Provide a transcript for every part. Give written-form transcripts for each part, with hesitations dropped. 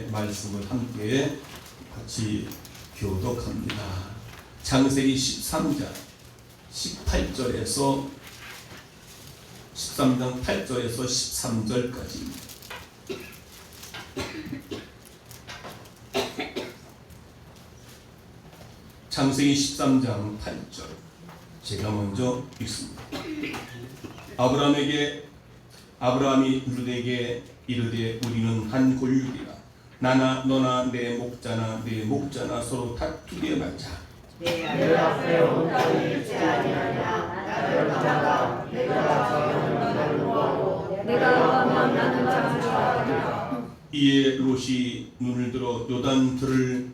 하나님의 말씀을 함께 같이 교독합니다. 창세기 13장 18절에서 13장 8절에서 13절까지입니다. 창세기 13장 8절 제가 먼저 읽습니다. 아브라함이 룻에게 이르되 우리는 한 골육이라 나나 너나 내 목자나 서로 다투게 말자. 내 앞에 온 땅이 있지 아니하냐. 나를 만나라. 내가 정하는 나를 구하고 내가 가면 나는 장수하리라. 이에 롯이 눈을 들어 요단들을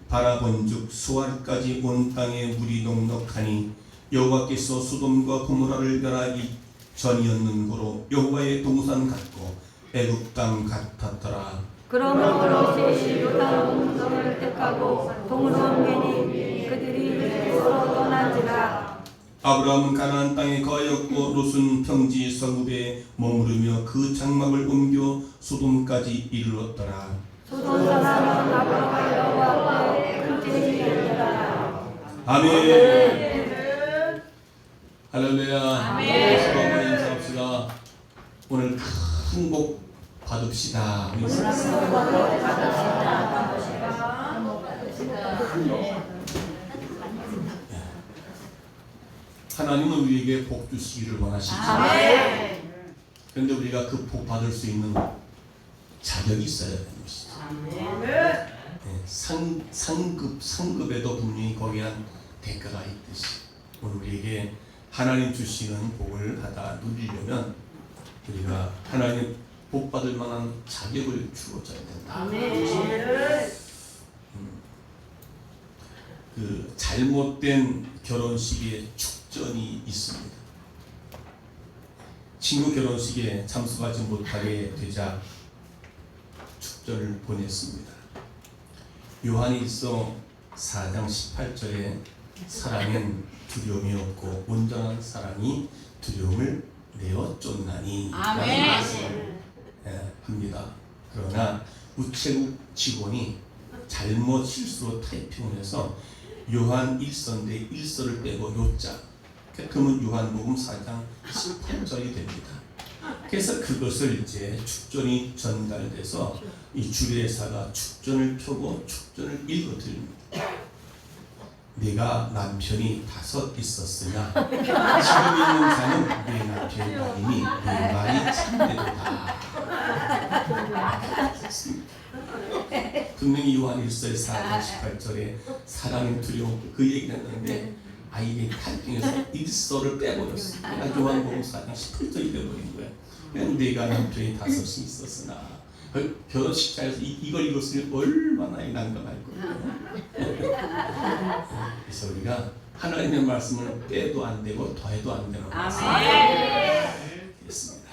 바라본즉 수알까지 온 땅에 물이 넉넉하니 여호와께서 소돔과 고모라를 멸하기 전이었는고로 여호와의 동산 같고 애굽 땅 같았더라. 그러므로 롯이 요단 동성을 택하고 동으로 옮기니 그들이 서로 떠난지라. 아브라함은 가나안 땅에 거하였고 롯은 평지 서굽에 머무르며 그 장막을 옮겨 소돔까지 이르렀더라. 소돔 사람은 아브라함과 여호와 앞에 큰 죄를 지었더라. 아멘. 할렐루야. 아멘. 서로 한번 인사합시다. 오늘 큰 복 받읍시다. 하나님은 우리에게 복 주시기를 원하시죠. 그런데 우리가 그 복 받을 수 있는 자격이 있어야 되는 것이죠. 상급에도 분명히 거기에 대가가 있듯이 오늘 우리에게 하나님 주시는 복을 받아 누리려면 우리가 하나님 복 받을 만한 자격을 주어져야 된다. 그 잘못된 결혼식에 축전이 있습니다. 친구 결혼식에 참석하지 못하게 되자 축전을 보냈습니다. 요한일서 4장 18절에 사랑엔 두려움이 없고 온전한 사랑이 두려움을 내어 쫓나니 합니다. 그러나 우체국 직원이 잘못 실수로 타이핑을 해서 요한 1서인데 1서를 빼고 요자, 그러면 요한복음 4장 18절이 됩니다. 그래서 그것을 이제 축전이 전달돼서 이 주례사가 축전을 펴고 축전을 읽어드립니다. 네가 남편이 5 있었으나 지금 있는 자는 네 남편이 아니니 네 말이 참되도다. 분명히 요한 1서의 4장 18절에 사랑의 두려움 그 얘기를 했는데 아이게 탈중에서 1서를 빼버렸어. 그러니까 요한복음 4장 18절이 되어버린 거야. 그냥 네가 남편이 5 있었으나 결혼식장에서 이걸 읽었으니 얼마나 난감할 거예요. 그래서 우리가 하나님의 말씀을 빼도 안 되고 더해도 안 되는 말씀 그렇습니다.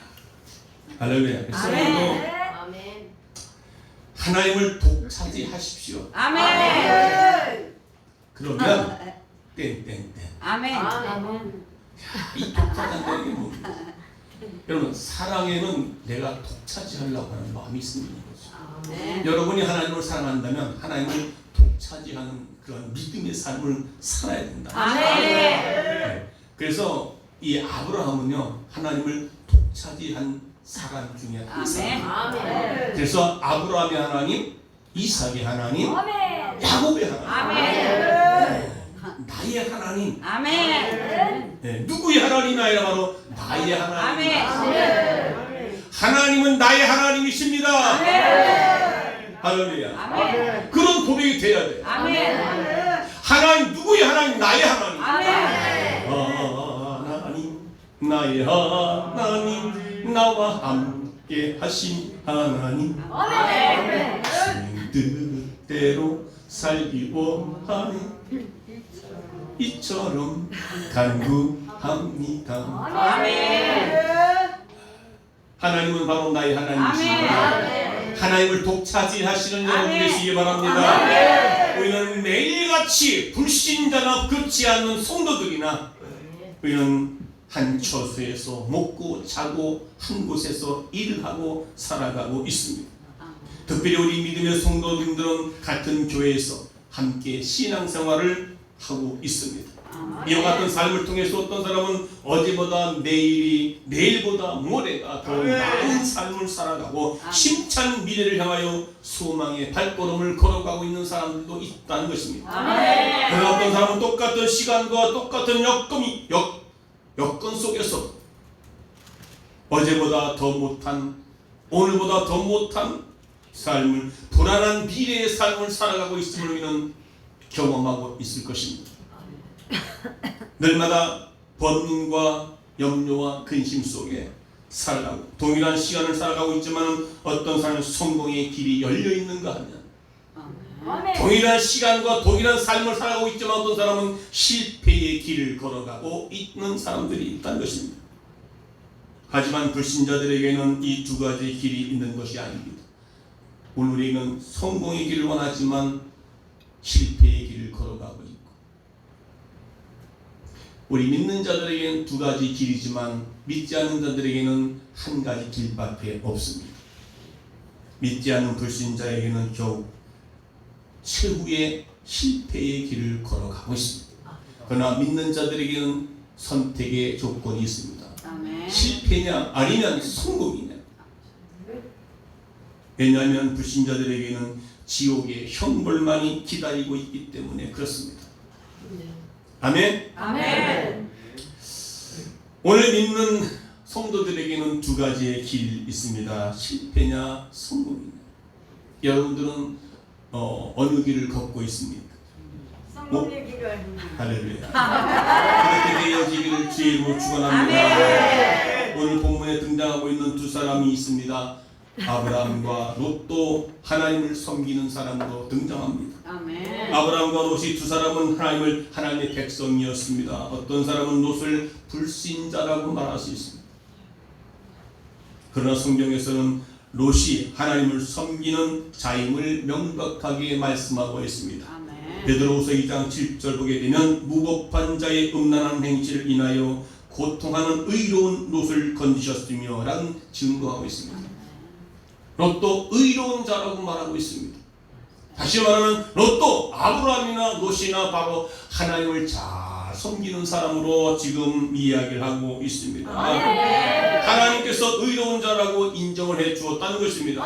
할렐루야. 그래서 오늘도 하나님을 독차지하십시오. 그러면 땡땡땡. 이 독차지한다는 게 뭡니까? 여러분 사랑에는 내가 독차지하려고 하는 마음이 있는 거죠. 여러분이 하나님을 사랑한다면 하나님을 독차지하는 그런 믿음의 삶을 살아야 된다. 네. 그래서 이 아브라함은요 하나님을 독차지한 사람 중에 한 사람. 그래서 아브라함의 하나님, 이삭의 하나님, 야곱의 하나님, 나의 하나님. 네, 누구의 하나님이 아니라 바로 나의 하나님. 하나님은 나의 하나님이십니다. 할렐루야. 그런 고백이 돼야 돼. 하나님 누구의 하나님? 나의 하나님. 하나님 나의 하나님 나와 함께 하신 하나님 주님 뜻대로 살기 원하네 이처럼 간구합니다. 하나님은 바로 나의 하나님이십니다. 하나님을 독차지하시는 여러분 되시기 바랍니다. 우리는 매일같이 불신자나 그렇지 않는 성도들이나 우리는 한 처소에서 먹고 자고 한 곳에서 일하고 살아가고 있습니다. 특별히 우리 믿음의 성도님들은 같은 교회에서 함께 신앙생활을 하고 있습니다. 이와 같은 삶을 통해서 어떤 사람은 어제보다 내일이, 내일보다 모레가 더 나은 삶을 살아가고 힘찬 미래를 향하여 소망의 발걸음을 걸어가고 있는 사람들도 있다는 것입니다. 그러나 어떤 사람은 똑같은 시간과 똑같은 여건 속에서 어제보다 더 못한, 오늘보다 더 못한 삶을, 불안한 미래의 삶을 살아가고 있음을 우리는 경험하고 있을 것입니다. 늘마다 번민과 염려와 근심 속에 살아가고 동일한 시간을 살아가고 있지만 어떤 사람은 성공의 길이 열려 있는가 하면 동일한 시간과 동일한 삶을 살아가고 있지만 어떤 사람은 실패의 길을 걸어가고 있는 사람들이 있다는 것입니다. 하지만 불신자들에게는 이 두 가지 길이 있는 것이 아닙니다. 오늘 우리는 성공의 길을 원하지만 실패의 길을 걸어가고 있고, 우리 믿는 자들에게는 두 가지 길이지만 믿지 않는 자들에게는 한 가지 길밖에 없습니다. 믿지 않는 불신자에게는 겨우 최후의 실패의 길을 걸어가고 있습니다. 그러나 믿는 자들에게는 선택의 조건이 있습니다. 실패냐 아니면 성공이냐. 왜냐하면 불신자들에게는 지옥의 형벌만이 기다리고 있기 때문에 그렇습니다. 아멘. 아멘. 오늘 믿는 성도들에게는 두 가지의 길이 있습니다. 실패냐 성공이냐. 여러분들은 어느 길을 걷고 있습니까? 성공의 길을. 할렐루야. 그렇게 되어지기를 주의 이름으로 축원합니다. 오늘 본문에 등장하고 있는 두 사람이 있습니다. 아브라함과 롯도 하나님을 섬기는 사람으로 등장합니다. 아멘. 아브라함과 롯이 두 사람은 하나님의 백성이었습니다. 어떤 사람은 롯을 불신자라고 말할 수 있습니다. 그러나 성경에서는 롯이 하나님을 섬기는 자임을 명백하게 말씀하고 있습니다. 베드로후서 2장 7절 보게 되면 무법한 자의 음란한 행실을 인하여 고통하는 의로운 롯을 건지셨으며 라는 증거하고 있습니다. 롯도 의로운 자라고 말하고 있습니다. 다시 말하면 롯도 아브라함이나 롯이나 바로 하나님을 잘 섬기는 사람으로 지금 이야기를 하고 있습니다. 하나님께서 의로운 자라고 인정을 해 주었다는 것입니다.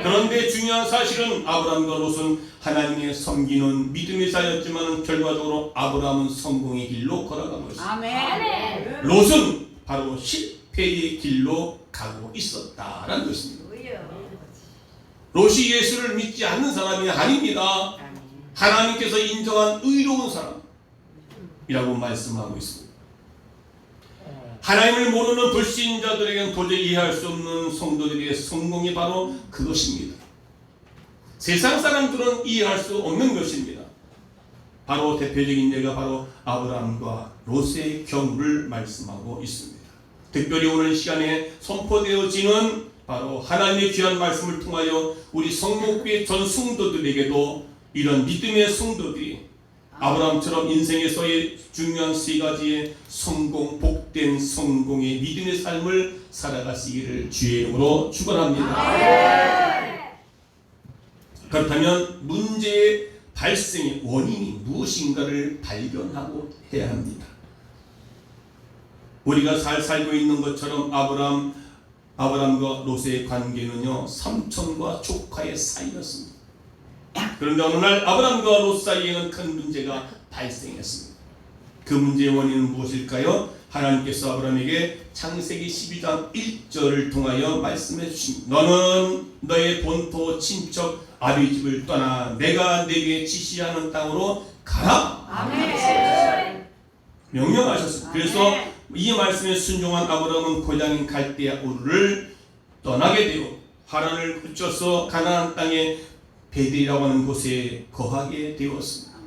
그런데 중요한 사실은 아브라함과 롯은 하나님의 섬기는 믿음의 자였지만 결과적으로 아브라함은 성공의 길로 걸어가고 있습니다. 롯은 바로 실패의 길로 가고 있었다라는 것입니다. 롯이 예수를 믿지 않는 사람이 아닙니다. 하나님께서 인정한 의로운 사람이라고 말씀하고 있습니다. 하나님을 모르는 불신자들에게는 도저히 이해할 수 없는 성도들의 성공이 바로 그것입니다. 세상 사람들은 이해할 수 없는 것입니다. 바로 대표적인 예가 바로 아브라함과 롯의 경우를 말씀하고 있습니다. 특별히 오늘 시간에 선포되어지는 바로 하나님의 귀한 말씀을 통하여 우리 성목교의 전 성도들에게도 이런 믿음의 성도들이 아브라함처럼 인생에서의 중요한 세 가지의 성공, 복된 성공의 믿음의 삶을 살아가시기를 주의 이름으로 축원합니다. 그렇다면 문제의 발생의 원인이 무엇인가를 발견하고 해야 합니다. 우리가 잘 살고 있는 것처럼 아브라함과 롯의 관계는요, 삼촌과 조카의 사이였습니다. 그런데 어느 날 아브라함과 롯 사이에는 큰 문제가 발생했습니다. 그 문제의 원인은 무엇일까요? 하나님께서 아브라함에게 창세기 12장 1절을 통하여 말씀해 주십니다. 너는 너의 본토 친척 아비 집을 떠나 내가 내게 지시하는 땅으로 가라. 아멘. 명령하셨습니다. 그래서 이 말씀에 순종한 아브라함은 고향인 갈대아 우르를 떠나게 되어 하란을 거쳐서 가나안 땅에 베델이라고 하는 곳에 거하게 되었습니다.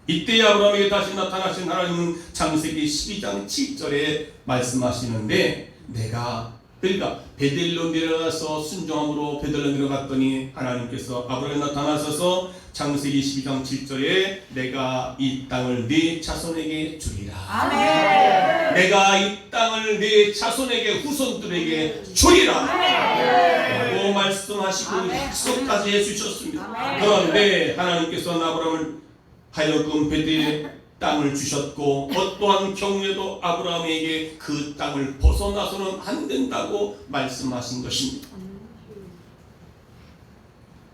이때 아브라함에게 다시 나타나신 하나님은 창세기 12장 7절에 말씀하시는데 그러니까 베델로 내려가서 순종함으로 베델로 내려갔더니 하나님께서 아브라함에 나타나셔서 창세기 12장 7절에 내가 이 땅을 네 자손에게 주리라. 아멘. 내가 이 땅을 네 자손에게 후손들에게 주리라 라고 말씀하시고 아멘. 약속까지 해주셨습니다. 아멘. 그런데 하나님께서는 아브라함을 하여금 베델의 땅을 주셨고 어떠한 경우에도 아브라함에게 그 땅을 벗어나서는 안 된다고 말씀하신 것입니다.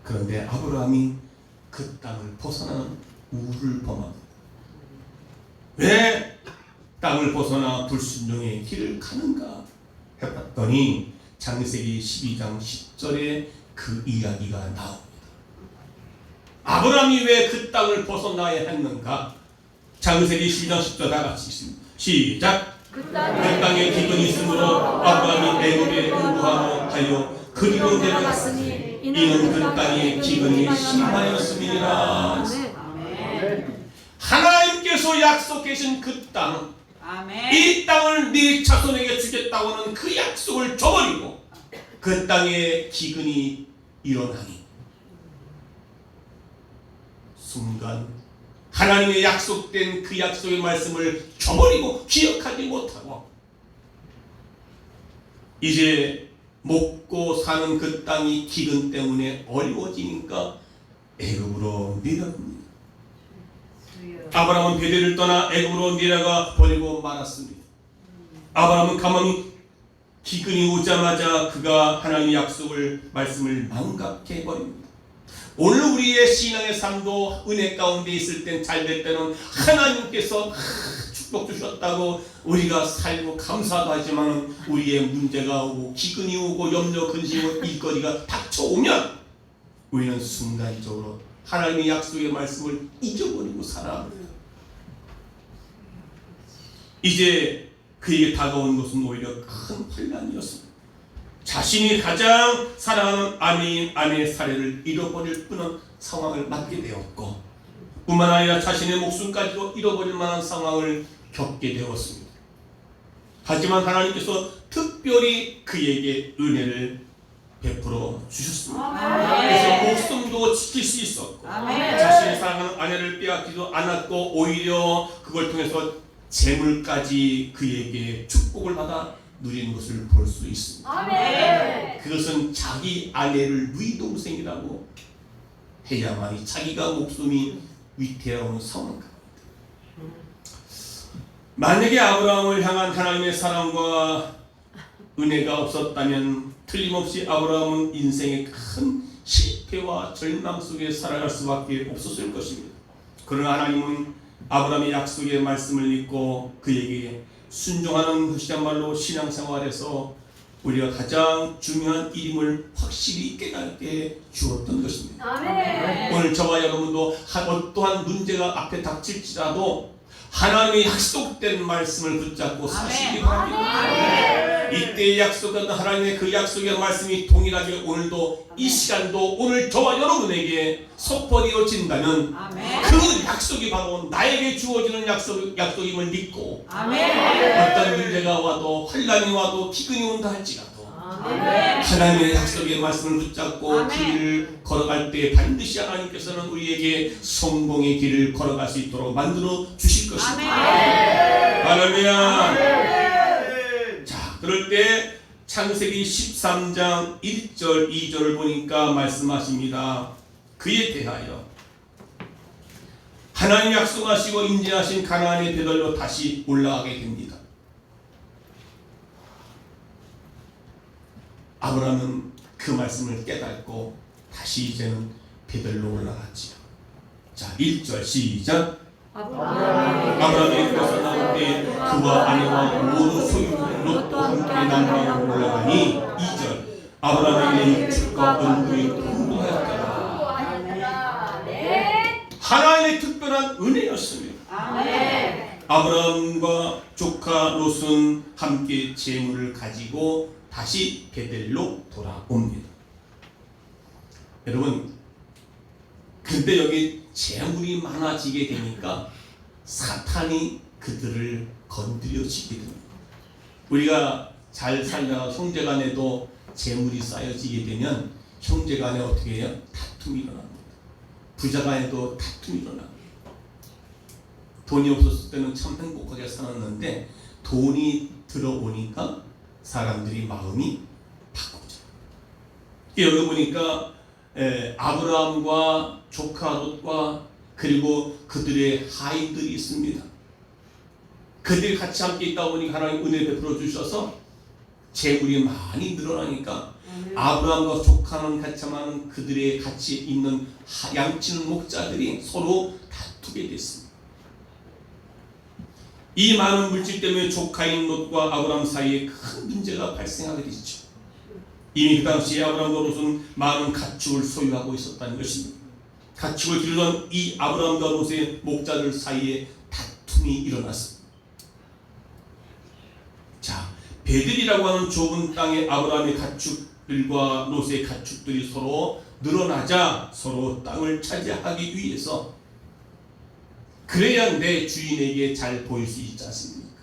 그런데 아브라함이 그 땅을 벗어나는 우를 범합니다. 왜 땅을 벗어나 불순종의 길을 가는가 해봤더니 창세기 12장 10절에 그 이야기가 나옵니다. 아브라함이 왜 그 땅을 벗어나야 했는가? 창세기 12장 10절 다 같이 있습니다. 시작. 그 땅에 기근이 있으므로 아브라함이 애굽에 거주하러 하여 그리로 내려갔으니 이는 그 땅에 기근이 심하였음이니라. 하나님께서 약속하신 그 땅, 이 땅을 네 자손에게 주겠다고 하는 그 약속을 저버리고 그 땅에 기근이 일어나니 순간 하나님의 약속된 그 약속의 말씀을 저버리고 기억하지 못하고 이제 먹고 사는 그 땅이 기근 때문에 어려워지니까 애굽으로 내려갑니다. 아브라함은 베델을 떠나 애굽으로 내려가 버리고 말았습니다. 아브라함은 가만히 기근이 오자마자 그가 하나님의 약속을 말씀을 망각해 버립니다. 오늘 우리의 신앙의 삶도 은혜 가운데 있을 땐 잘 될 때는 하나님께서 축복 주셨다고 우리가 살고 감사도 하지만 우리의 문제가 오고 기근이 오고 염려 근심 일거리가 닥쳐오면 우리는 순간적으로 하나님의 약속의 말씀을 잊어버리고 살아갑니다. 이제 그에게 다가온 것은 오히려 큰 환난이었습니다. 자신이 가장 사랑하는 아내인 아내의 사례를 잃어버릴 뻔한 상황을 맞게 되었고 뿐만 아니라 자신의 목숨까지도 잃어버릴 만한 상황을 겪게 되었습니다. 하지만 하나님께서 특별히 그에게 은혜를 베풀어 주셨습니다. 그래서 목숨도 지킬 수 있었고 자신의 사랑하는 아내를 빼앗기도 않았고 오히려 그걸 통해서 재물까지 그에게 축복을 받아 누리는 것을 볼 수 있습니다. 아멘. 그것은 자기 아내를 누이 동생이라고 해야만이 자기가 목숨이 위태로운 상황입니다. 만약에 아브라함을 향한 하나님의 사랑과 은혜가 없었다면 틀림없이 아브라함은 인생의 큰 실패와 절망 속에 살아갈 수밖에 없었을 것입니다. 그러나 하나님은 아브라함의 약속의 말씀을 믿고 그에게 순종하는 것이야말로 신앙생활에서 우리가 가장 중요한 일임을 확실히 깨닫게 주었던 것입니다. 아멘. 오늘 저와 여러분도 어떠한 문제가 앞에 닥칠지라도 하나님의 약속된 말씀을 붙잡고 사시기 바랍니다. 이때의 약속은 하나님의 그 약속의 말씀이 동일하게 오늘도 이 시간도 오늘 저와 여러분에게 선포되어진다면 그 약속이 바로 나에게 주어지는 약속임을 믿고 어떤 문제가 와도 환난이 와도 기근이 온다 할지라도 하나님의 약속의 말씀을 붙잡고 그 길을 걸어갈 때 반드시 하나님께서는 우리에게 성공의 길을 걸어갈 수 있도록 만들어 주실 것입니다. 할렐루야. 자, 그럴 때 창세기 13장 1절 2절을 보니까 말씀하십니다. 그에 대하여 하나님 약속하시고 인진하신 가나안의 베델로 다시 올라가게 됩니다. 아브라함은 그 말씀을 깨닫고 다시 이제는 베델로 올라갔지요. 자, 1절 시작. 아브라함이 벗어나올 때 그와 아내와 모두 소유 롯도 함께 남방으로 올라가니 2절 아브라함에게 육축과 은구이 풍부하였더라. 하나님의 특별한 은혜였습니다. 아브라함과 조카 롯은 함께 재물을 가지고 다시 베델로 돌아옵니다. 여러분, 근데 여기 재물이 많아지게 되니까 사탄이 그들을 건드려지게 됩니다. 우리가 잘 살다가 형제간에도 재물이 쌓여지게 되면 형제간에 어떻게 해요? 다툼이 일어납니다. 부자가 해도 다툼이 일어나. 돈이 없었을 때는 참 행복하게 살았는데 돈이 들어오니까 사람들이 마음이 바꾸죠. 여기 보니까 아브라함과 조카 롯과 그리고 그들의 하인들이 있습니다. 그들이 같이 함께 있다 보니까 하나님 은혜 베풀어 주셔서 재물이 많이 늘어나니까 아브라함과 조카는 같지만 그들의 같이 있는 양치는 목자들이 서로 다투게 됐습니다. 이 많은 물질 때문에 조카인 롯과 아브라함 사이에 큰 문제가 발생하게 되죠. 이미 그 당시에 아브라함과 롯은 많은 가축을 소유하고 있었다는 것입니다. 가축을 기르던 이 아브라함과 롯의 목자들 사이에 다툼이 일어났습니다. 자, 베들이라고 하는 좁은 땅에 아브라함의 가축들과 롯의 가축들이 서로 늘어나자 서로 땅을 차지하기 위해서 그래야 내 주인에게 잘 보일 수 있지 않습니까?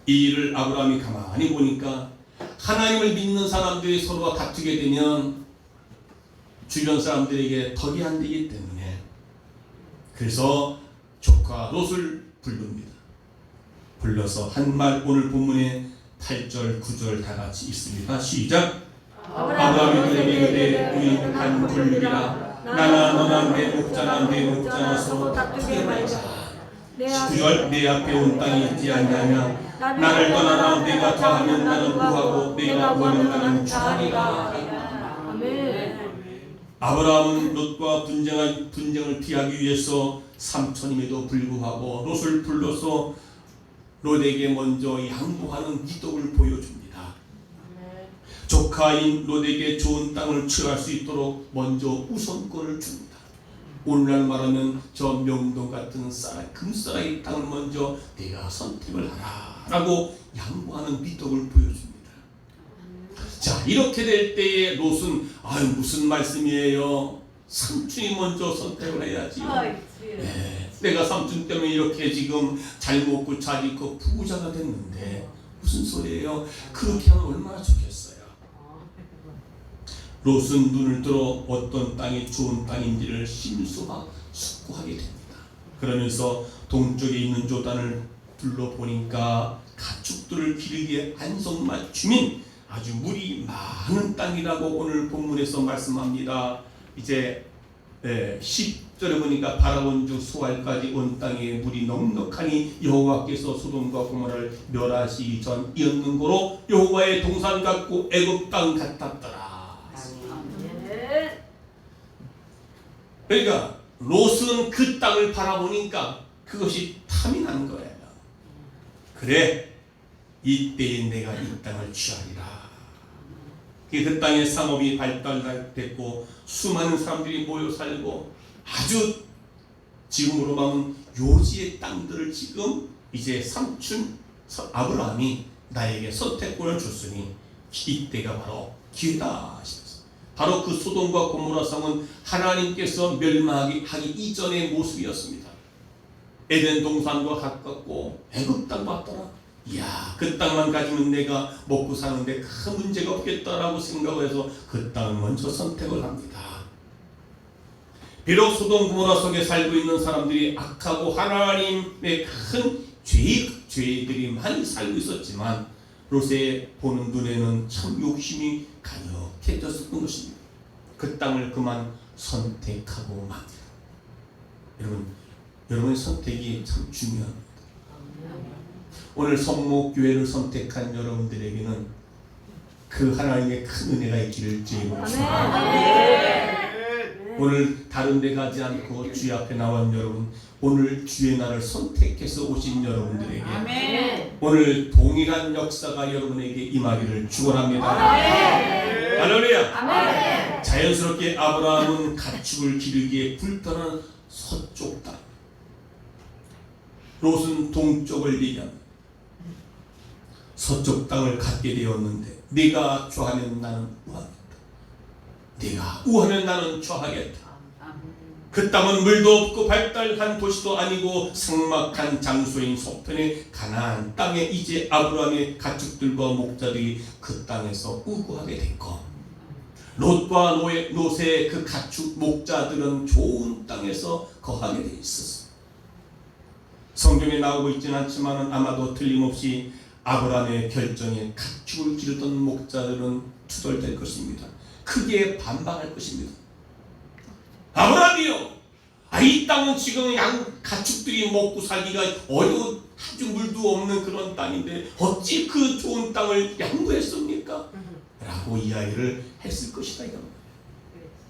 이 일을 아브라함이 가만히 보니까 하나님을 믿는 사람들이 서로가 다투게 되면 주변 사람들에게 덕이 안 되기 때문에 그래서 조카 롯을 부릅니다. 불러서 한 말 오늘 본문에 8절 9절 다 같이 있습니다. 시작. 아브라함이 그에게 이르되 우리는 한 불륜이라 나나 너나 내 목자나 내 목자나 서로 다투게 말자. 9절 내 앞에 온 땅이 있지 않냐면 나를 떠나라. 내가 더하면 나는 구하고 내가 구하면 나는 주하리라. 아브라함은 롯과 분쟁을 피하기 위해서 삼촌임에도 불구하고 롯을 불러서 롯에게 먼저 양보하는 기도를 보여줍니다. 조카인 롯에게 좋은 땅을 취할 수 있도록 먼저 우선권을 줍니다. 오늘날 말하면 저 명동 같은 금싸라기 땅을 먼저 내가 선택을 하라 라고 양보하는 미덕을 보여줍니다. 자, 이렇게 될 때에 롯은 무슨 말씀이에요? 삼촌이 먼저 선택을 해야지. 내가 삼촌 때문에 이렇게 지금 잘 먹고 잘 입고 부자가 됐는데 무슨 소리예요? 그렇게 하면 얼마나 좋겠어요. 롯은 눈을 들어 어떤 땅이 좋은 땅인지를 숙고하게 됩니다. 그러면서 동쪽에 있는 조단을 둘러보니까 가축들을 기르기에 안성맞춤인 아주 물이 많은 땅이라고 오늘 본문에서 말씀합니다. 이제 10절에 보니까 바라본 주 수알까지 온 땅에 물이 넉넉하니 여호와께서 소돔과 고모라를 멸하시기 전이었는 고로 여호와의 동산 같고 애굽 땅 같았더라. 그러니까 롯은 그 땅을 바라보니까 그것이 탐이 난 거예요. 그래, 이때에 내가 이 땅을 취하리라. 그 땅에 상업이 발달됐고 수많은 사람들이 모여 살고 아주 지금으로 보면 요지의 땅들을 지금 이제 삼촌 아브라함이 나에게 선택권을 줬으니 이때가 바로 기회다 하시면서 바로 그 소돔과 고모라 성은 하나님께서 멸망하기 이전의 모습이었습니다. 에덴 동산과 가깝고 애굽 땅 같더라. 이야, 그 땅만 가지면 내가 먹고 사는데 큰 문제가 없겠다라고 생각을 해서 그 땅을 먼저 선택을 합니다. 비록 소돔 고모라 속에 살고 있는 사람들이 악하고 하나님의 큰 죄들이 많이 살고 있었지만 롯의 보는 눈에는 참 욕심이 가득해졌을 것입니다. 그 땅을 그만 선택하고 맙니다. 여러분의 선택이 참 중요합니다. 오늘 성목교회를 선택한 여러분들에게는 그 하나님의 큰 은혜가 있기를 주님으로 축원합니다. 오늘 다른 데 가지 않고 주의 앞에 나온 여러분, 오늘 주의 날을 선택해서 오신 여러분들에게 오늘 동일한 역사가 여러분에게 임하기를 축원합니다. 할렐루야. 자연스럽게 아브라함은 가축을 기르기에 불편한 서쪽 땅, 롯은 동쪽을 얘기합니다. 서쪽 땅을 갖게 되었는데 네가 좋아하면 나는 우하겠다. 네가 우하면 나는 좋아하겠다. 그 땅은 물도 없고 발달한 도시도 아니고 삭막한 장소인 서편의 가나안 땅에 이제 아브라함의 가축들과 목자들이 그 땅에서 우거하게 됐고 롯과 롯의 그 가축 목자들은 좋은 땅에서 거하게 돼 있었어. 성경에 나오고 있지는 않지만 아마도 틀림없이 아브라함의 결정에 가축을 기르던 목자들은 투덜댈 것입니다. 크게 반박할 것입니다. 아브라함이요, 이 땅은 지금 가축들이 먹고 살기가 어려운 아주 물도 없는 그런 땅인데 어찌 그 좋은 땅을 양보했습니까? 라고 이야기를 했을 것이다.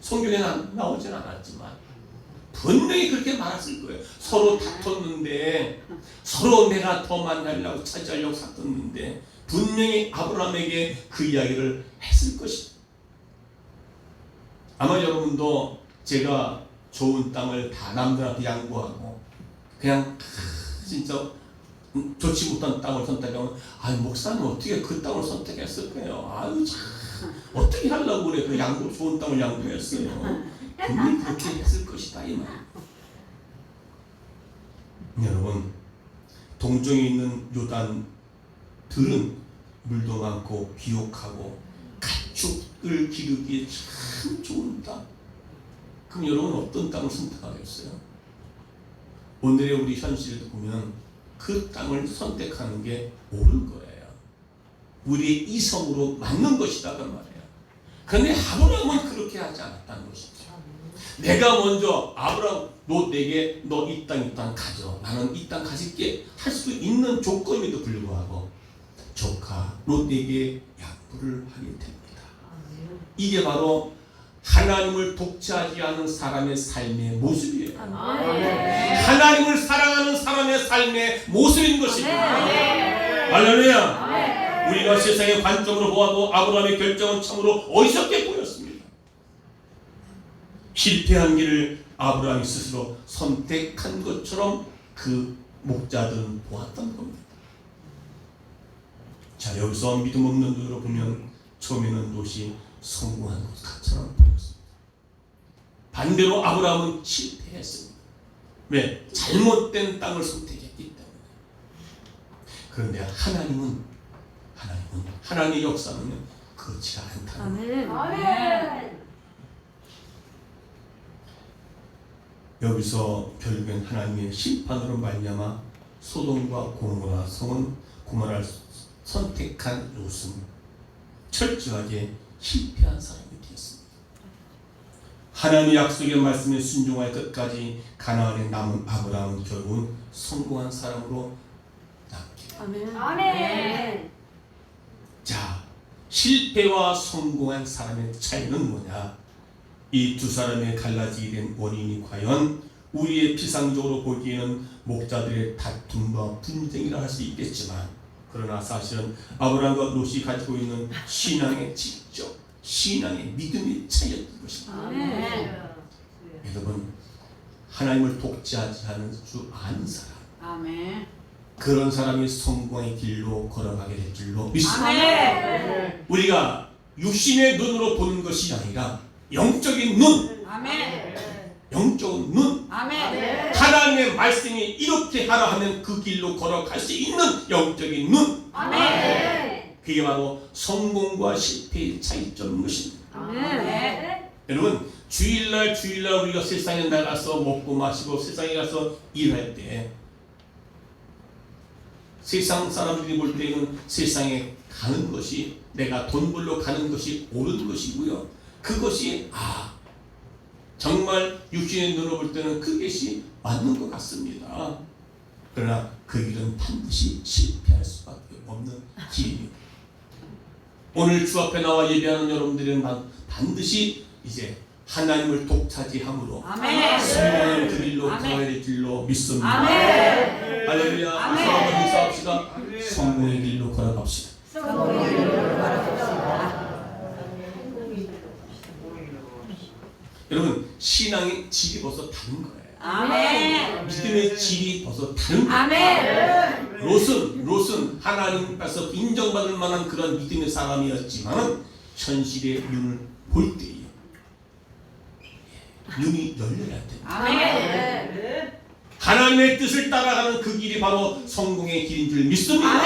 성경에 나오진 않았지만 분명히 그렇게 말했을 거예요. 서로 다퉜는데, 서로 내가 더 만나려고 차지하려고 다퉜는데 분명히 아브라함에게 그 이야기를 했을 것이다. 아마 여러분도 제가 좋은 땅을 다 남들한테 양보하고 그냥 진짜 좋지 못한 땅을 선택하면 목사님 어떻게 그 땅을 선택했을까요? 참 어떻게 하려고 그래? 그 좋은 땅을 양보했어요. 분명히 그렇게 했을 것이다 이 말. 여러분, 동쪽에 있는 요단들은 물도 많고 비옥하고 가축을 기르기에 참 좋은 땅. 그럼 여러분 어떤 땅을 선택하겠어요? 오늘의 우리 현실을 보면 그 땅을 선택하는 게 옳은 거예요. 우리의 이성으로 맞는 것이다 그 말이에요. 그런데 아브라함은 그렇게 하지 않았다는 것이죠. 내가 먼저 아브라함, 너 내게 너 이 땅 가져, 나는 이 땅 가질게 할 수 있는 조건임에도 불구하고 조카 롯에게 양보를 하게 됩니다. 이게 바로 하나님을 독재하지 않은 사람의 삶의 모습이에요. 하나님을 사랑하는 사람의 삶의 모습인 것입니다. 할렐루야. 우리가 세상의 관점으로 보아도 아브라함의 결정은 참으로 어리석게 보였습니다. 실패한 길을 아브라함이 스스로 선택한 것처럼 그 목자들은 보았던 겁니다. 자, 여기서 믿음 없는 눈으로 보면 처음에는 롯이 성공한 것처럼 보였습니다. 반대로 아브라함은 실패했습니다. 왜? 잘못된 땅을 선택했기 때문에. 그런데 하나님의 역사는 그렇지가 않다는 거예요. 여기서 결국엔 하나님의 심판으로 말미암아 소돔과 고모라를 선택한 롯은 철저하게 실패한 사람이 되었습니다. 하나님의 약속의 말씀에 순종할 끝까지 가나안에 남은 아브라함은 결국은 성공한 사람으로 남게 됩니다. 자, 실패와 성공한 사람의 차이는 뭐냐? 이 두 사람의 갈라지게 된 원인이 과연 우리의 피상적으로 보기에는 목자들의 다툼과 분쟁이라 할 수 있겠지만, 그러나 사실은 아브라함과 롯이 가지고 있는 신앙의 지적, 신앙의 믿음의 차이였던 것입니다. 여러분, 하나님을 독재하지 않은 줄 아는 사람, 그런 사람이 성공의 길로 걸어가게 될 줄로 믿습니다. 우리가 육신의 눈으로 보는 것이 아니라 영적인 눈, 영적인 눈, 하나님의 말씀이 이렇게 하라 하면 그 길로 걸어갈 수 있는 영적인 눈, 그게 바로 성공과 실패의 차이점인 것입니다. 여러분, 주일날 우리가 세상에 나가서 먹고 마시고 세상에 가서 일할 때 세상 사람들이 볼 때는 세상에 가는 것이, 내가 돈 벌러 가는 것이 옳은 것이고요, 그것이 정말 육신의 눈으로 볼 때는 그것이 맞는 것 같습니다. 그러나 그 길은 반드시 실패할 수밖에 없는 길이에요. 오늘 주 앞에 나와 예배하는 여러분들은 반드시 이제 하나님을 독차지함으로 성공하는 그 길로 걸어야 될 길로 믿습니다. 할렐루야. 한번 인사합시다. 성공의 길로 걸어갑시다. 여러분, 신앙의 질이 벌써 다른 거예요. 믿음의 질이 벌써 다른 거예요. 롯은 하나님께서 인정받을 만한 그런 믿음의 사람이었지만 현실의 눈을 볼 때에 눈이 열려야 됩니다. 하나님의 뜻을 따라가는 그 길이 바로 성공의 길인 줄 믿습니다.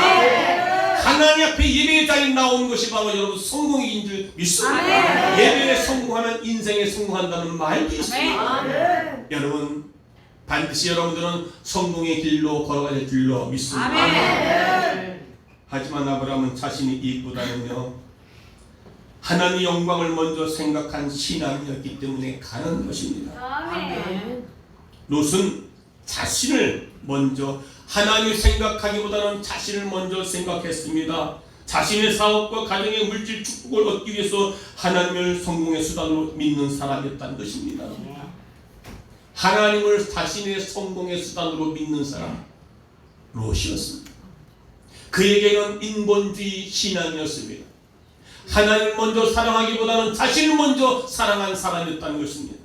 하나님 앞에 예배의 자리에 나온 것이 바로 여러분 성공인 줄 믿습니다. 예배에 성공하면 인생에 성공한다는 말도 있습니다. 여러분 반드시 여러분들은 성공의 길로 걸어가야 될 줄로 믿습니다. 하지만 아브라함은 자신의 이익보다는요 하나님의 영광을 먼저 생각한 신앙이었기 때문에 가는 것입니다. 롯은 자신을 먼저 하나님을 생각하기보다는 자신을 먼저 생각했습니다. 자신의 사업과 가정의 물질 축복을 얻기 위해서 하나님을 성공의 수단으로 믿는 사람이었다는 것입니다. 하나님을 자신의 성공의 수단으로 믿는 사람 롯이었습니다. 그에게는 인본주의 신앙이었습니다. 하나님을 먼저 사랑하기보다는 자신을 먼저 사랑한 사람이었다는 것입니다.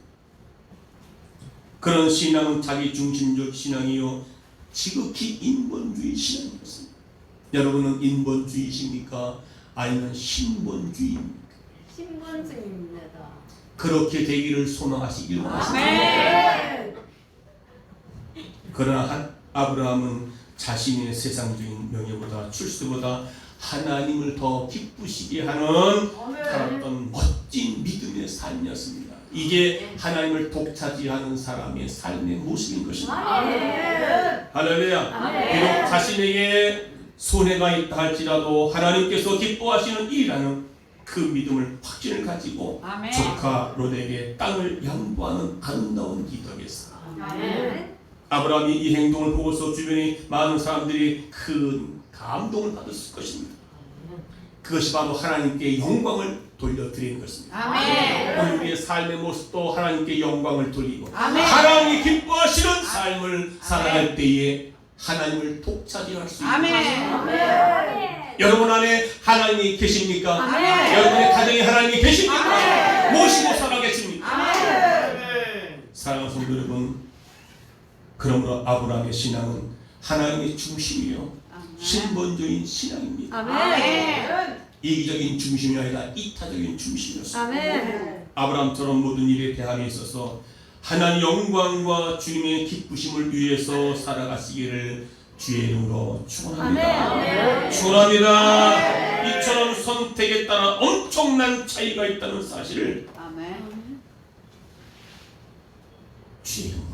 그런 신앙은 자기 중심적 신앙이요 지극히 인본주의 신앙이었습니다. 여러분은 인본주의십니까? 아니면 신본주의입니까? 신본주의입니다. 그렇게 되기를 소망하시길 바랍니다. 그러나 아브라함은 자신의 세상적인 명예보다 출세보다 하나님을 더 기쁘시게 하는 살았던 멋진 믿음의 삶이었습니다. 이게 하나님을 독차지하는 사람의 삶의 모습인 것입니다. 할렐루야. 비록 자신에게 손해가 있다 할지라도 하나님께서 기뻐하시는 일이라는 그 믿음을 확신을 가지고 조카 롯에게 땅을 양보하는 아름다운 기적이었습니다. 아브라함이 이 행동을 보고서 주변의 많은 사람들이 큰 감동을 받았을 것입니다. 그것이 바로 하나님께 영광을 돌려드리는 것입니다. 오늘 우리의 삶의 모습도 하나님께 영광을 돌리고 하나님이 기뻐하시는 삶을 살아갈 때에 하나님을 독차지할 수 있습니다. 여러분 안에 하나님이 계십니까? 여러분의 가정에 하나님이 계십니까? 모시고 살아계십니까? 사랑하는 성도 여러분, 그러므로 아브라함의 신앙은 하나님의 중심이요 신본주의인 신앙입니다. 이기적인 중심이 아니라 이타적인 중심이었습니다. 아브라함처럼 모든 일에 대함에 있어서 하나님 영광과 주님의 기쁘심을 위해서 살아가시기를 주의 이름으로 축원합니다. 축원합니다. 이처럼 선택에 따라 엄청난 차이가 있다는 사실을 주의 이름으로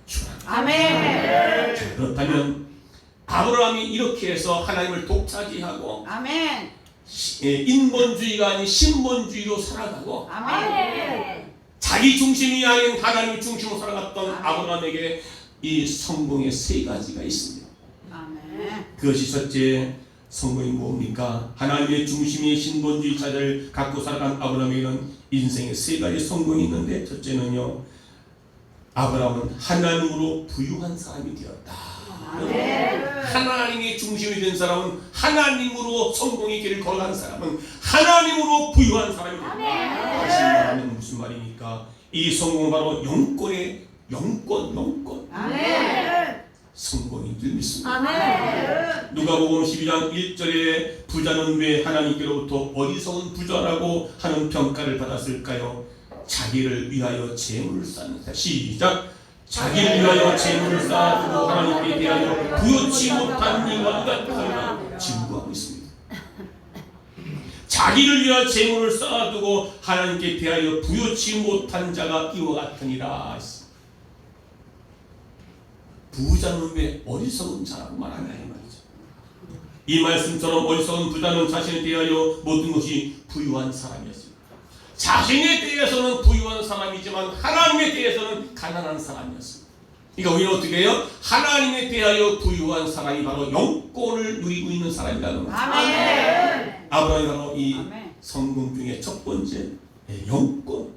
축원합니다. 그렇다면 아브라함이 이렇게 해서 하나님을 독차지하고 인본주의가 아닌 신본주의로 살아가고 자기 중심이 아닌 하나님 중심으로 살아갔던 아브라함에게 이 성공의 세 가지가 있습니다. 그것이 첫째 성공이 뭡니까? 하나님의 중심의 신본주의 자세를 갖고 살아간 아브라함에게는 인생의 세 가지 성공이 있는데 첫째는요 아브라함은 하나님으로 부유한 사람이 되었다. 하나님의 중심이 된 사람은 하나님으로 성공의 길을 걸어간 사람은 하나님으로 부유한 사람이 된다. 다시 말하면 무슨 말입니까? 이 성공은 바로 영권의 영권 성공인 줄 믿습니다. 누가복음 12장 1절에 부자는 왜 하나님께로부터 어리석은 부자라고 하는 평가를 받았을까요? 자기를 위하여 재물을 쌓는다. 시작. 자기를 위하여 재물을 쌓아두고 하나님께 대하여 부여치 못한 이와 같으리라 증거하고 있습니다. 자기를 위하여 재물을 쌓아두고 하나님께 대하여 부여치 못한 자가 이와 같으니라. 부자는 왜 어리석은 자라고 말하냐 이 말이죠. 이 말씀처럼 어리석은 부자는 자신에 대하여 모든 것이 부유한 사람이었습니다. 자신에 대해서는 부유한 사람이지만 하나님에 대해서는 가난한 사람이었습니다. 그러니까 우리는 어떻게 해요? 하나님에 대하여 부유한 사람이 바로 영권을 누리고 있는 사람이라는 거죠. 아브라함이 바로 이 성공 중에 첫 번째 영권.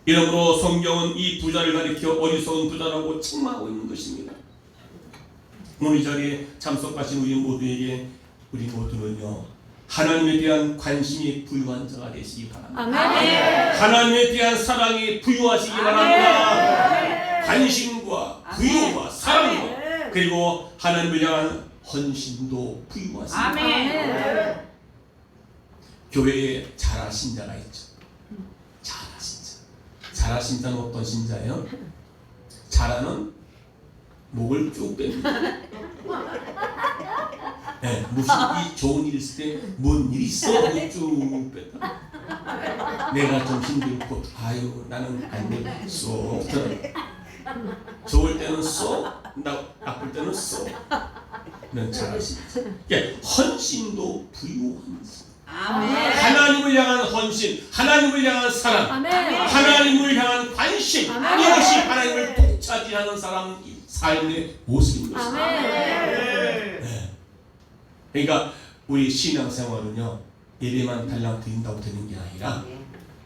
이러므로 성경은 이 부자를 가리켜 어리석은 부자라고 책망하고 있는 것입니다. 오늘 이 자리에 참석하신 우리 모두는요 하나님에 대한 관심이 부유한 자가 되시기 바랍니다. 하나님에 대한 사랑이 부유하시기 바랍니다. 관심과 부유와 사랑과 그리고 하나님을 향한 헌신도 부유하시기 바랍니다. 교회에 잘하신 자가 있죠. 잘하신 자. 잘하신 자는 어떤 신자예요? 잘하는 목을 쭉 뺍니다. 네, 무슨 이 좋은 일 있을 때 뭔 일 있어? 하고 쭉 뺐다. 내가 좀 힘들고 아유 나는 안 돼. 쏙 들어. 좋을 때는 쏙, 나쁠 때는 쏙. 넌 잘하시죠. 그러니까 헌신도 부유한 아멘. 하나님을 향한 헌신, 하나님을 향한 사랑, 아멘. 하나님을 향한 관심, 아멘. 이것이 하나님을 독차지하는 사람 삶의 모습인 것입니다. 아멘. 네. 그러니까 우리 신앙생활은요 예배만 달랑 드린다고 되는 게 아니라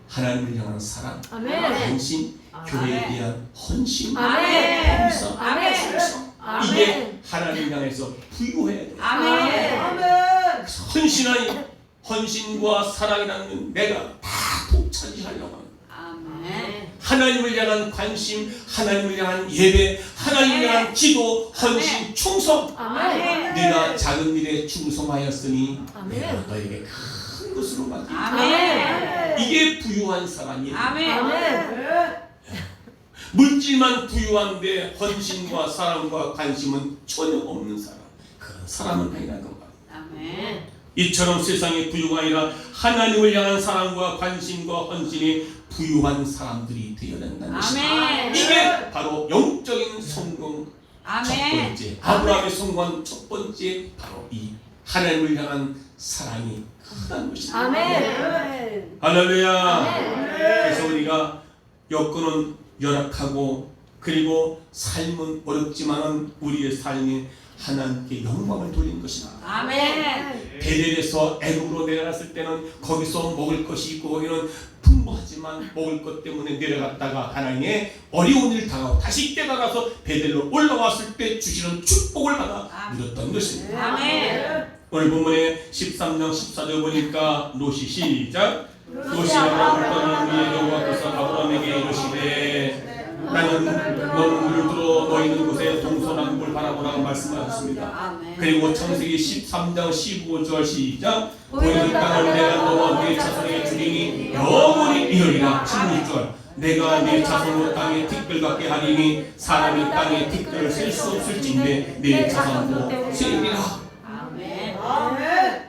하나님을 향한 사랑, 아멘. 관심, 교회에 대한 헌신, 아멘. 봉사, 아멘. 충성, 아멘. 이게 하나님 향해서 부유해야 돼요. 아멘. 헌신한 헌신과 사랑이라는 건 내가 다 독차지하려고 합니다. 아멘. 하나님을 향한 관심, 하나님을 향한 예배, 하나님을 향한 기도, 헌신, 충성. 아멘. 네가 작은 일에 충성하였으니 아멘. 내가 너에게 큰 것으로 맡긴다. 아멘. 이게 부유한 사람이에요. 아멘. 아멘. 물질만 부유한데 헌신과 사랑과 관심은 전혀 없는 사람, 그런 사람은 아니라는 것 말이에요. 아멘. 이처럼 세상의 부유가 아니라 하나님을 향한 사랑과 관심과 헌신이 부유한 사람들이 되어야 된다는 것입니다. 아멘. 이게 바로 영적인 성공 첫 아멘. 번째, 아브라함의 성공한 첫 번째 바로 이 하나님을 향한 사랑이 크다는 것입니다. 아멘. 할렐루야. 아멘. 그래서 우리가 여건은 열악하고 그리고 삶은 어렵지만은 우리의 삶이 하나님께 영광을 돌리는 것이다. 아멘. 베델에서 애굽으로 내려갔을 때는 거기서 먹을 것이 있고 거기는 풍부하지만 먹을 것 때문에 내려갔다가 하나님의 어려운 일을 당하고 다시 깨달아서 베델로 올라왔을 때 주시는 축복을 받아 누렸던 것입니다. 아멘. 오늘 본문에 13장 14절 보니까 롯이 시작. 롯이 아브라함을 떠난 후에 여호와께서 아브라함에게 이르시되 나는 너는 물을 들어 너 있는 곳에 동서남북을 바라보라고 말씀하셨습니다. 아멘. 그리고 창세기 13장 15절 시작. 보이는 땅을 내가 너와 네 자손에게 주리니 영원히 이르리라. 16절 내가 네 자손으로 땅에 티끌 같게 하리니 사람이 땅에 티끌을 셀 수 없을진데 네 자손도 세리라. 아멘.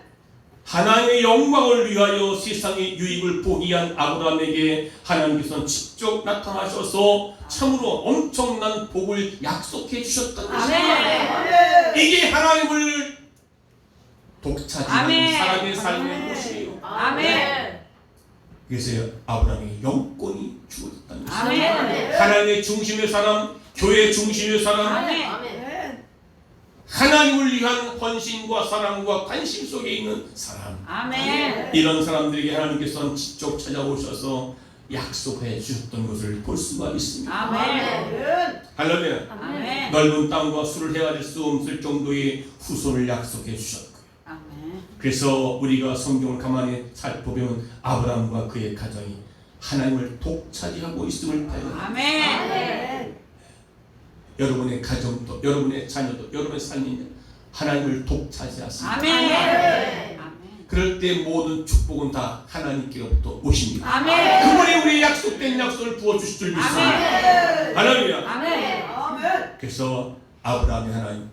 하나님의 영광을 위하여 세상의 유익을 포기한 아브라함에게 하나님께서는 직접 나타나셔서 참으로 엄청난 복을 약속해 주셨던 것입니다. 이게 하나님을 독차지하는 아멘. 사람의 삶의 모습이에요. 아멘. 그래서 아브라함에게 영권이 주어졌다는 것입니다. 아멘. 하나님의 중심의 사람, 교회의 중심의 사람, 아멘. 하나님을 위한 헌신과 사랑과 관심 속에 있는 사람, 아멘. 이런 사람들에게 하나님께서는 직접 찾아오셔서 약속해 주셨던 것을 볼 수가 있습니다. 아멘. 할렐루야. 아멘. 넓은 땅과 술을 헤아릴 수 없을 정도의 후손을 약속해 주셨고요. 아멘. 그래서 우리가 성경을 가만히 살펴보면 아브라함과 그의 가정이 하나님을 독차지하고 있음을 발견합니다. 아멘. 여러분의 가정도, 여러분의 자녀도, 여러분의 삶이 하나님을 독차지하십니다. 아멘. 그럴 때 모든 축복은 다 하나님께로부터 오십니다. 아멘. 그분이 우리 약속된 약속을 부어주실 줄 믿습니다. 아멘. 할렐루야. 아멘. 그래서 아브라함의 하나님,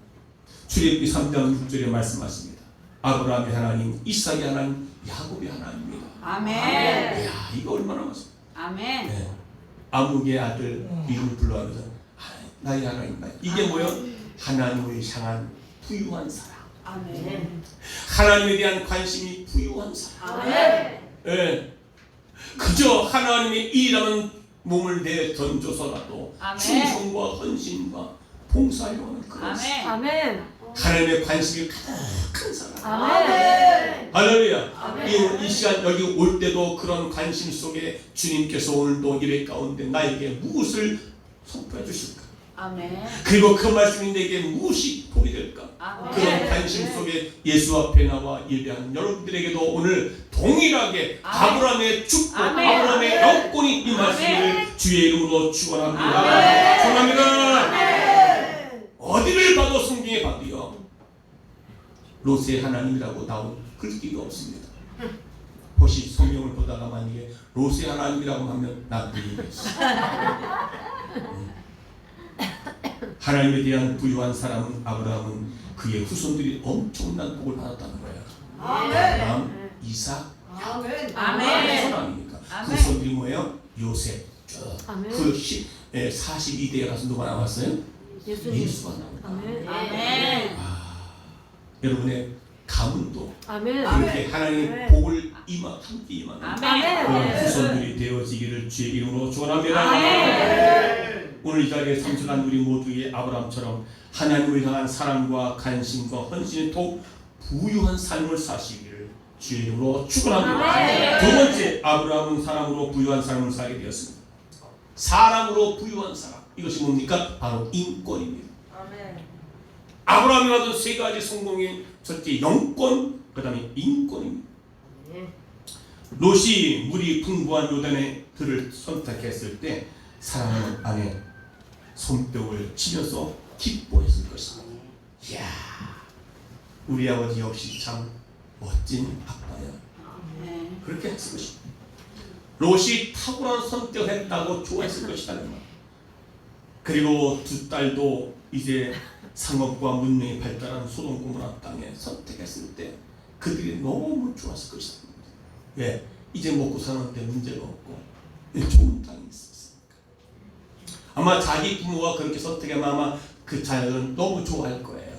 출애굽기 3장 6절에 말씀하십니다. 아브라함의 하나님, 이삭의 하나님, 야곱의 하나님입니다. 아멘. 이야, 이거 얼마나 많습니까? 아멘. 네. 아무개 아들 이름을 불러하면서 나의 하나님이다. 이게 뭐요? 하나님을 향한 부유한 사랑. 아멘. 하나님에 대한 관심이 부유한 사랑. 아멘. 예. 그저 하나님의 일이라는 몸을 내 던져서라도 아멘. 충성과 헌신과 봉사하려고 하는 그런 사랑. 아멘. 하나님의 관심이 가득한 사람. 아멘. 할렐루야. 아멘. 이 시간 여기 올 때도 그런 관심 속에 주님께서 오늘도 예배 가운데 나에게 무엇을 선포해 주실까? 아멘. 그리고 그 말씀이 내게 무엇이 복이 될까? 아멘. 그런 관심 속에 예수 앞에 나와 예배하는 여러분들에게도 오늘 동일하게 아멘. 아브라함의 축복, 아멘. 아브라함의 영권이 이 말씀을 아멘. 주의 이름으로 축원합니다. 아멘. 축원합니다. 아멘. 어디를 봐도 성경에 봐도요 롯의 하나님이라고 나온 글귀가 없습니다. 혹시 성경을 보다가 만약에 롯의 하나님이라고 하면 나도 이해했어. 하나님에 대한 부유한 사람은 아브라함은 그의 후손들이 엄청난 복을 받았다는 거예요. 아브라함, 이삭, 아멘. 아멘. 아닙니까? 아멘. 후손들이 뭐예요? 요셉. 아멘. 그 42대에 가서 누가 나왔어요? 예수님. 예수가 나온다. 아멘. 아멘. 여러분의 가문도 아멘. 그렇게 하나님의 아멘. 복을 함께 임하는 아멘. 그런 후손들이 되어지기를 주의 이름으로 축원합니다. 아멘. 오늘 이 자리에 참석한 우리 모두의 아브라함처럼 하나님을 향한 사랑과 관심과 헌신에 더욱 부유한 삶을 사시기를 주의 이름으로 축원합니다. 아멘. 두 번째, 아브라함은 사랑으로 부유한 삶을 살게 되었습니다. 사랑으로 부유한 사람, 이것이 뭡니까? 바로 인권입니다. 아멘. 아브라함이 받은 세 가지 성공인 첫째 영권, 그 다음에 인권입니다. 롯이 물이 풍부한 요단의 들을 선택했을 때 사랑하는 아내 손뼉을 치면서 기뻐했을 것입니다. 이야, 우리 아버지 역시 참 멋진 아빠야. 아멘. 그렇게 했을 것입니다. 롯이 탁월한 선택을 했다고 좋아했을 것이라는 말. 그리고 두 딸도 이제 상업과 문명이 발달한 소돔 고모라 땅에 선택했을 때 그들이 너무 좋았을 것이다. 왜? 이제 먹고 사는데 문제가 없고 좋은 땅이 있었으니까. 아마 자기 부모가 그렇게 선택하면 아마 그 자녀들은 너무 좋아할 거예요.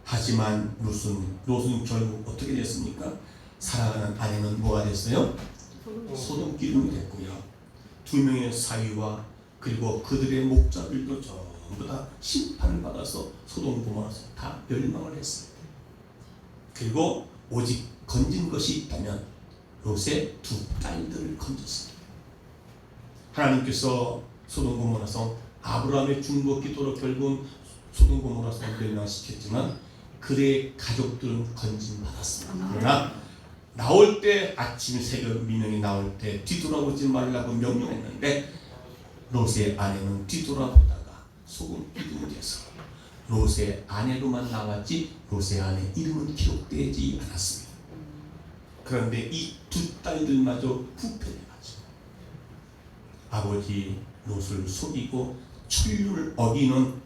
하지만 롯은 결국 어떻게 됐습니까? 사랑하는 아내는 뭐가 됐어요? 소돔 기둥이 됐고요. 두 명의 사위와 그리고 그들의 목자들도 전부 다 심판을 받아서 소돔 고모라서 다 멸망을 했습니다. 그리고 오직 건진 것이 있다면 롯의 두 딸들을 건졌습니다. 하나님께서 소돔 고모라서 아브라함의 중보 기도로 결국은 소돔 고모라서 멸망시켰지만 그의 가족들은 건진받았습니다. 그러나 나올 때 아침 새벽 민영이 나올 때 뒤돌아보지 말라고 명령했는데 롯의 아내는 뒤돌아보다가 소금 기둥이 돼서 롯의 아내로만 나왔지 롯의 아내 이름은 기록되지 않았습니다. 그런데 이 두 딸들마저 부패해가지고 아버지 롯을 속이고 천륜을 어기는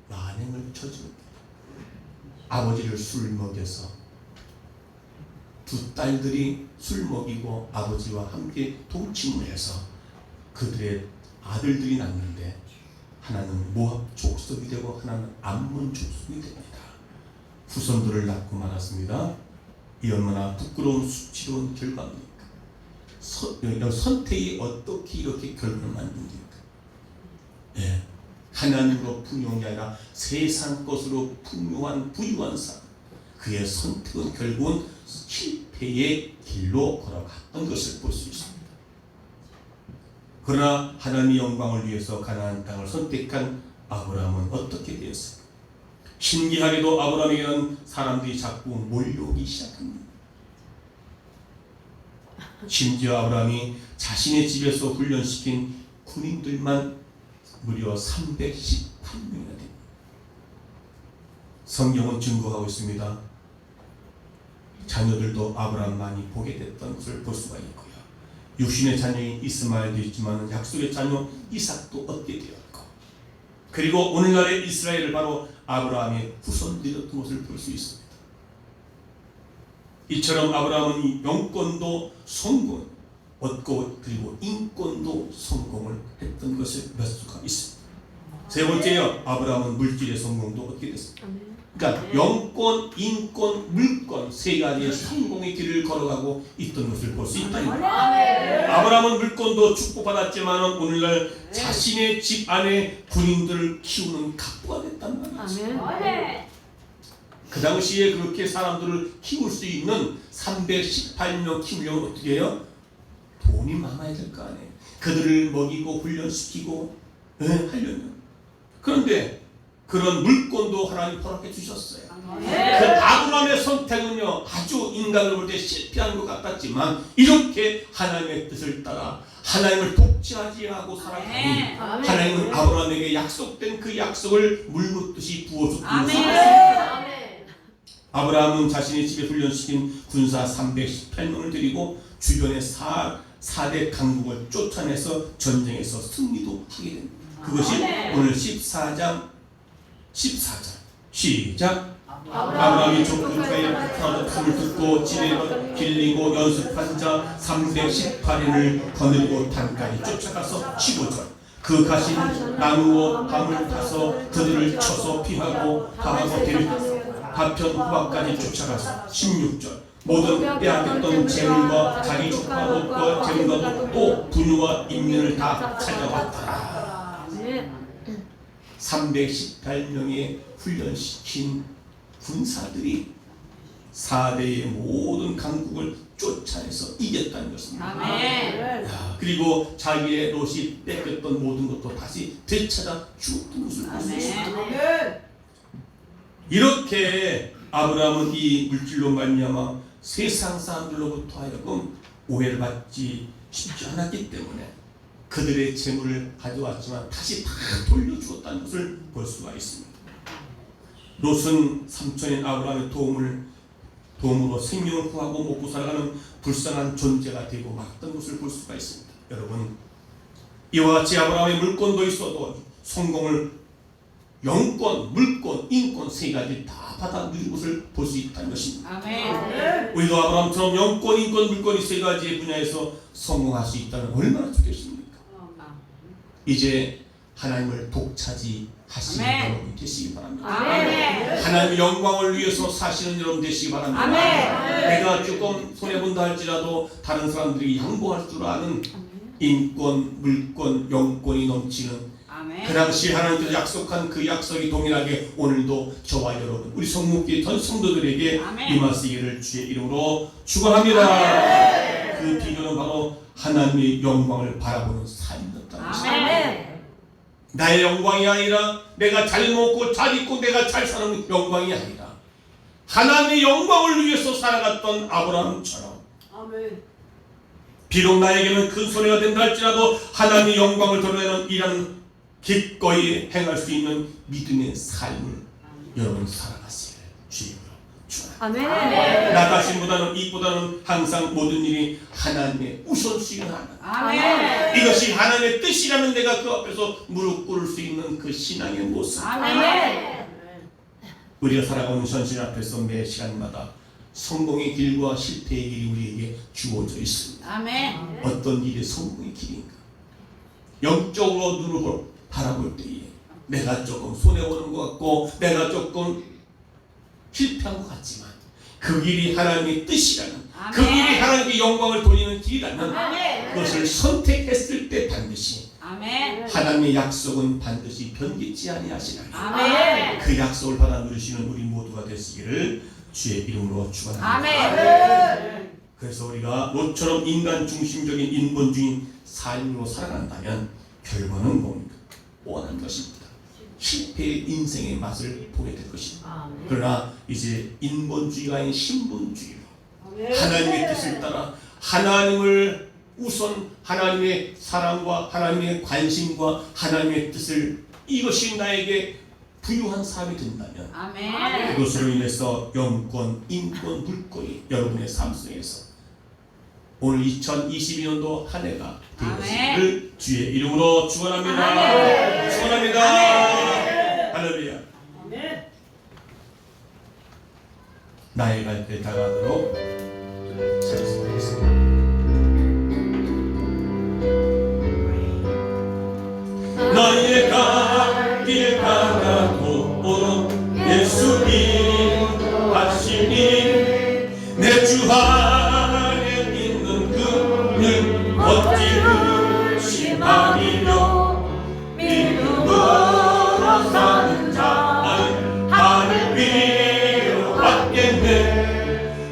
만행을 저지릅니다. 아버지를 술 먹여서 두 딸들이 술 먹이고 아버지와 함께 동침을 해서 그들의 아들들이 낳는데 하나는 모압 족속이 되고 하나는 암몬 족속이 됩니다. 후손들을 낳고 말았습니다. 이 얼마나 부끄러운 수치로운 결과입니까? 선택이 어떻게 이렇게 결과를 만듭니까? 예, 하나님으로 풍요한 게 아니라 세상 것으로 풍요한 부유한 삶, 그의 선택은 결국은 실패의 길로 걸어갔던 것을 볼 수 있습니다. 그러나 하나님의 영광을 위해서 가나안 땅을 선택한 아브라함은 어떻게 되었습니까? 신기하게도 아브라함에게는 사람들이 자꾸 몰려오기 시작합니다. 심지어 아브라함이 자신의 집에서 훈련시킨 군인들만 무려 318명이나 됩니다. 성경은 증거하고 있습니다. 자녀들도 아브라함만이 보게 됐던 것을 볼 수가 있고요. 육신의 자녀인 이스마엘도 있지만 약속의 자녀 이삭도 얻게 되었고, 그리고 오늘날의 이스라엘을 바로 아브라함의 후손들이었던 것을 볼 수 있습니다. 이처럼 아브라함은 이 영권도 성공 얻고 그리고 인권도 성공을 했던 것을 몇 수가 있습니다. 세 번째요, 아브라함은 물질의 성공도 얻게 됐습니다. 그러니까 영권, 인권, 물권 세 가지의 성공의 길을 걸어가고 있던 것을 볼 수 있다. 아브라함은 물권도 축복받았지만 오늘날 자신의 집 안에 군인들을 키우는 갑부가 됐단 말이죠. 그 당시에 그렇게 사람들을 키울 수 있는 318명 키우려면 어떻게 해요? 돈이 많아야 될 거 아니에요. 그들을 먹이고 훈련시키고 하려면. 그런데 그런 물권도 하나님 허락해 주셨어요. 그 아브라함의 선택은요 아주 인간을 볼 때 실패한 것 같았지만 이렇게 하나님의 뜻을 따라 하나님을 독지하지 않고 살아가니 하나님은 아브라함에게 약속된 그 약속을 물붓듯이 부어주고 있습니다. 아브라함은 자신의 집에 훈련시킨 군사 318명을 데리고 주변의 4대 강국을 쫓아내서 전쟁에서 승리도 하게 됩니다. 그것이 오늘 14장 시작. 아브라함이 족속의 사람을 듣고 지내고 길리고 연습한 자 318인을 거느리고 단까지 쫓아가서 15절. 그 가신 나누어 밤을 타서 그들을 쳐서 피하고 밤하고 데리고 파편 후박까지 쫓아가서 16절. 모든 빼앗겼던 재물과 자기 조카 옷과 재물과 또 분유와 인면을 다 찾아왔더라. 318명의 훈련시킨 군사들이 4대의 모든 강국을 쫓아내서 이겼다는 것입니다. 아멘. 그리고 자기의 롯이 뺏겼던 모든 것도 다시 되찾아 주었던 것을 볼 수 있습니다. 아멘. 이렇게 아브라함은 이 물질로 말미암아 세상 사람들로부터 하여금 오해를 받지 쉽지 않았기 때문에 그들의 재물을 가져왔지만 다시 다 돌려주었다는 것을 볼 수가 있습니다. 롯은 삼촌인 아브라함의 도움으로 생명을 구하고 먹고 살아가는 불쌍한 존재가 되고 말았던 것을 볼 수가 있습니다. 여러분, 이와 같이 아브라함의 물권도 있어도 성공을 영권, 물권, 인권 세 가지 다 받아 누린 것을 볼 수 있다는 것입니다. 아멘. 우리도 아브라함처럼 영권, 인권, 물권 이 세 가지의 분야에서 성공할 수 있다면 얼마나 좋겠습니까? 이제 하나님을 독차지하시는 아멘. 여러분 되시기 바랍니다. 아멘. 하나님의 영광을 위해서 사시는 여러분 되시기 바랍니다. 아멘. 내가 조금 손해본다 할지라도 다른 사람들이 양보할 줄 아는 인권, 물권, 영권이 넘치는 그 당시 하나님께서 약속한 그 약속이 동일하게 오늘도 저와 여러분 우리 성목교회 전 성도들에게 임하시기를 주의 이름으로 축원합니다. 그 비결은 바로 하나님의 영광을 바라보는 삶이었다는 것입니다. 나의 영광이 아니라 내가 잘 먹고 잘 입고 내가 잘 사는 영광이 아니라 하나님의 영광을 위해서 살아갔던 아브라함처럼 비록 나에게는 큰 손해가 된다 할지라도 하나님의 영광을 드러내는 이런 기꺼이 행할 수 있는 믿음의 삶을 여러분 살아가시길 주님으로 축원합니다. 나 자신보다는 이보다는 항상 모든 일이 하나님의 우선순위를 하는 이것이 하나님의 뜻이라면 내가 그 앞에서 무릎 꿇을 수 있는 그 신앙의 모습. 우리가 살아가는 현실 앞에서 매 시간마다 성공의 길과 실패의 길이 우리에게 주어져 있습니다. 어떤 일이 성공의 길인가? 영적으로 눈으로 바라볼 때에 내가 조금 손해보는 것 같고 내가 조금 실패한 것 같지만 그 길이 하나님의 뜻이라는 그 길이 하나님께 영광을 돌리는 길이라면 그것을 선택했을 때 반드시 하나님의 약속은 반드시 변기치 아니하시나니 그 약속을 받아 누리시는 우리 모두가 되시기를 주의 이름으로 축원합니다. 그래서 우리가 롯처럼 인간 중심적인 인본주의 삶으로 살아간다면 결과는 뭡니까? 원한 것입니다. 실패의 인생의 맛을 보게 될 것입니다. 그러나 이제 인본주의가 아닌 신본주의로 하나님의 뜻을 따라 하나님을 우선 하나님의 사랑과 하나님의 관심과 하나님의 뜻을 이것이 나에게 부유한 삶이 된다면 그것으로 인해서 영권, 인권, 물권이 여러분의 삶 속에서 오늘 2022년도 한 해가 되시기를 주의 이름으로 축원합니다. 축원합니다. 할렐루야. 나의 갈 때 다가도록 찬송하겠습니다. 나의 갈 길 다가도록 예수 인도하시니 내 주 안에 있는 그는 어찌 의심하리며 믿음으로 사는 자는 하늘 위로 왔겠네.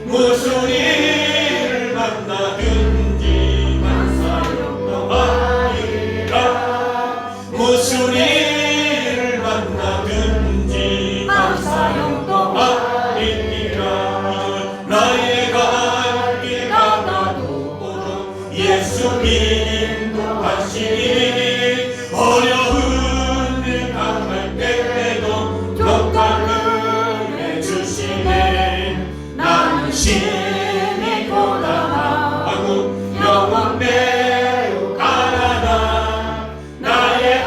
무슨 일을 만나든지 만사역도 아니라 무슨 일을 만나든지 만사역도 아니라 나의 갈 길 가다도 예수 인도하시니 어려운 일 당할 때에도 격한 은혜 주시네. 나는 심히 고단하고 영혼 매우 가난한 나의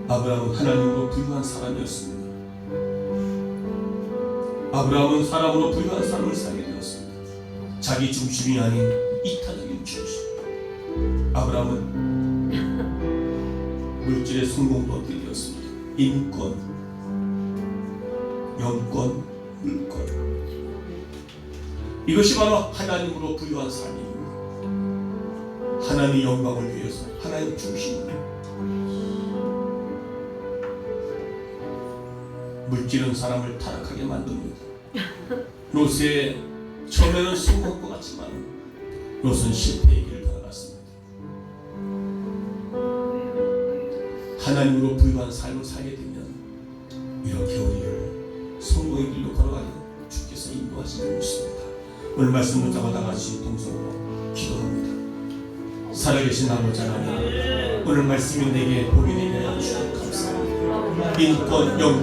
아브라함은 하나님으로 부유한 사람이었습니다. 아브라함은 사람으로 부유한 삶을 살게 되었습니다. 자기 중심이 아닌 이타적인 중심. 아브라함은 물질의 성공도 얻게 되었습니다. 인권, 영권, 물권. 이것이 바로 하나님으로 부유한 삶입니다. 하나님의 영광을 위해서 하나님 중심으로. 물질은 사람을 타락하게 만듭니다. 롯의 처음에는 성공한 것 같지만 롯은 실패의 길을 걸어갔습니다. 하나님으로 부유한 삶을 살게 되면 이렇게 우리를 성공의 길로 걸어가는 주께서 인도하시는 것입니다. 오늘 말씀 듣자마자 다 같이 동성으로 기도합니다. 살아계신 아버지 하나님, 오늘 말씀이 내게 복이 되게 하여 주셔서 감사합니다. 인권, 영